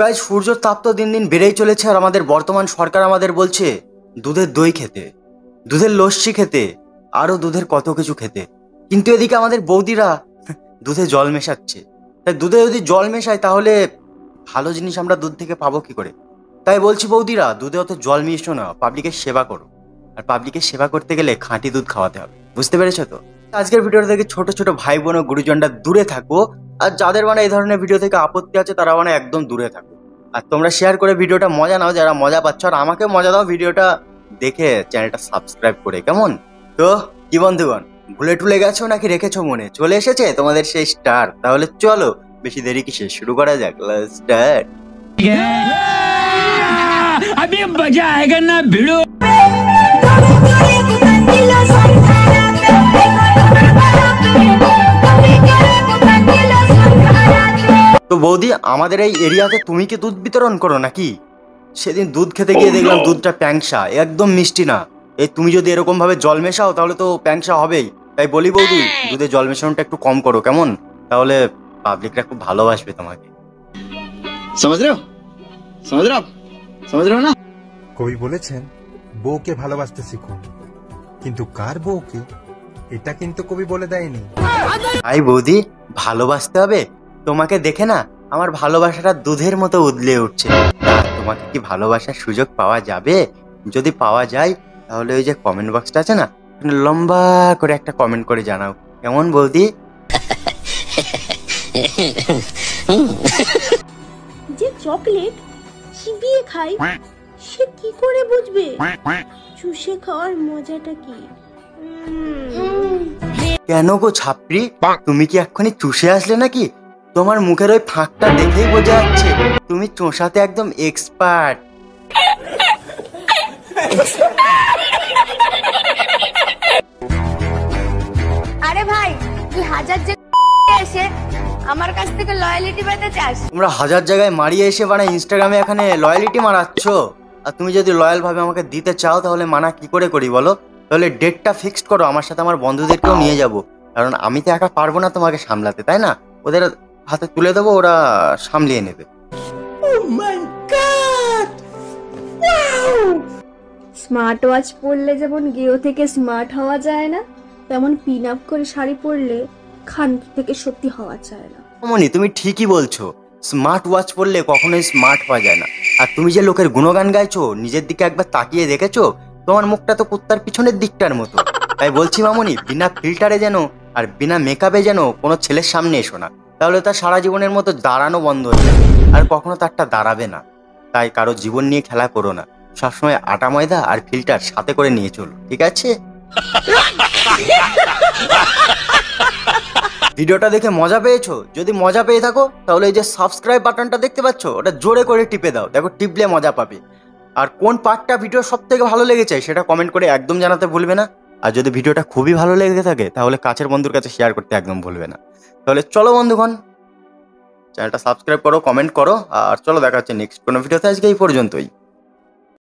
Guys, সূর্যের তাপ তো দিন দিন বেড়েই চলেছে, আর আমাদের বর্তমান সরকার আমাদের বলছে দুধের দই খেতে, দুধের লস্যি খেতে, আরো দুধের কত কিছু খেতে। কিন্তু এদিকে আমাদের বৌদিরা দুধে জল মেশাচ্ছে। তাই দুধে যদি জল মেশায় তাহলে ভালো জিনিস আমরা দুধ থেকে পাবো কি করে? তাই বলছি বৌদিরা, দুধে অত জল মিশো না, পাবলিকের সেবা করো। আর পাবলিকের সেবা করতে গেলে খাঁটি দুধ খাওয়াতে হবে, বুঝতে পেরেছো তো? আজকের ভিডিওটা থেকে ছোট ছোট ভাই বোন ও গুরুজনরা দূরে থাকো, আর যাদের এই ধরনের ভিডিও থেকে আপত্তি আছে তারা একদম দূরে থাকো। আর তোমরা শেয়ার করে ভিডিওটা মজা নাও, যারা মজা পাচ্ছ, আর আমাকে মজা দাও ভিডিওটা দেখে, চ্যানেলটা সাবস্ক্রাইব করে, কেমন? তো কি বন্ধুগণ, ভুলে টুলে গেছো নাকি রেখেছো মনে? চলে এসেছে তোমাদের সেই স্টার। তাহলে চলো বেশি দেরি কিসে, শুরু করা যাক। স্টার্ট। अभी मजा आएगा ना भिड़ो। তো বৌদি, আমাদের এই এরিয়াতে তুমি কি দুধ বিতরণ করো নাকি? সেদিন দুধ খেতে গিয়ে দেখলাম দুধটা প্যাংসা, একদম মিষ্টি না। এই তুমি যদি এরকম ভাবে জল মেশাও তাহলে তো প্যাংসা হবেই। তাই বলি বৌদি, দুধে জল মেশানোটা একটু কম করো, কেমন? তাহলে পাবলিকরা খুব ভালোবাসবে তোমাকে। समझ रहे हो? समझ रहे हो না? কবি বলেছেন, বউকে ভালোবাসতে শিখুন, কিন্তু কার বউকে এটা কিন্তু কবি বলে দেয়নি। আই বৌদি, ভালোবাসতে হবে? তোমাকে দেখে না আমার ভালোবাসাটা দুধের মতো উদলে উঠছে। তোমাকে কি ভালোবাসার সুযোগ পাওয়া যাবে? যদি পাওয়া যায় তাহলে ওই যে কমেন্ট বক্সটা আছে না, লম্বা করে একটা কমেন্ট করে জানাও, কেমন বৌদি? যে চকলেট চিবিয়ে খাই সে কি করে বুঝবে চুষে খাওয়ার মজাটা কি? কেন গো ছাপড়ি, তুমি কি এক্ষুনি চুষে আসলে নাকি? তোমার মুখের ওই ফাঁকটা দেখেই বোঝা যাচ্ছে তুমি চোষাতে একদম এক্সপার্ট। আরে ভাই, তুই হাজার এসে আমার কাছ থেকে লয়ালিটি পেতে চাস? তোমরা হাজার জায়গায় মারিয়ে এসে ইনস্টাগ্রামে এখানে লয়ালিটি মারাচ্ছ। আর তুমি যদি লয়াল ভাবে আমাকে দিতে চাও তাহলে মানা কি করে করি বলো? তাহলে ডেটটা ফিক্সড করো, আমার সাথে আমার বন্ধুদেরকেও নিয়ে যাব, কারণ আমি তো একা পারবো না তোমাকে সামলাতে, তাই না? ওদের হাতে তুলে দেবো, ওরা সামলিয়ে নেবে। স্মার্ট ওয়াচ পরলে যেমন গেও থেকে স্মার্ট হওয়া যায় না, তেমন পিন আপ করে শাড়ি পরলে খানকি থেকে সত্যি হওয়া যায় না। অমনি, তুমি ঠিকই বলছো, স্মার্ট ওয়াচ পরলে কখনোই স্মার্ট হওয়া যায় না। আর তুমি যে লোকের গুণগান গাইছো, নিজের দিকে একবার তাকিয়ে দেখেছো? তোমার মুখটা তো কুত্তার পিছনের দিকটার মতো। তাই বলছি মামুনি, বিনা ফিল্টারে যেন আর বিনা মেকআপে যেন কোনো ছেলের সামনে এসো না, তাহলে তার সারা জীবনের মতো দাঁড়ানো বন্ধ হয়ে যাবে, আর কখনো তারটা দাঁড়াবে না। তাই কারো জীবন নিয়ে খেলা করো না, সবসময় আটা ময়দা আর ফিল্টার সাথে করে নিয়ে চলো, ঠিক আছে? ভিডিওটা দেখে মজা পেয়েছো? যদি মজা পেয়ে থাকো তাহলে এই যে সাবস্ক্রাইব বাটনটা দেখতে পাচ্ছ, ওটা জোরে করে টিপে দাও, দেখো টিপলে মজা পাবে। আর কোন পার্টটা ভিডিও সব থেকে ভালো লেগেছে সেটা কমেন্ট করে একদম জানাতে ভুলবে না। আর যদি ভিডিওটা খুবই ভালো লেগে থাকে তাহলে কাছের বন্ধুর কাছে শেয়ার করতে একদম ভুলবে না। তাহলে চলো বন্ধুগণ, চ্যানেলটা সাবস্ক্রাইব করো, কমেন্ট করো, আর চলো দেখা হচ্ছে নেক্সট কোনো ভিডিওতে। আজকে এই পর্যন্তই।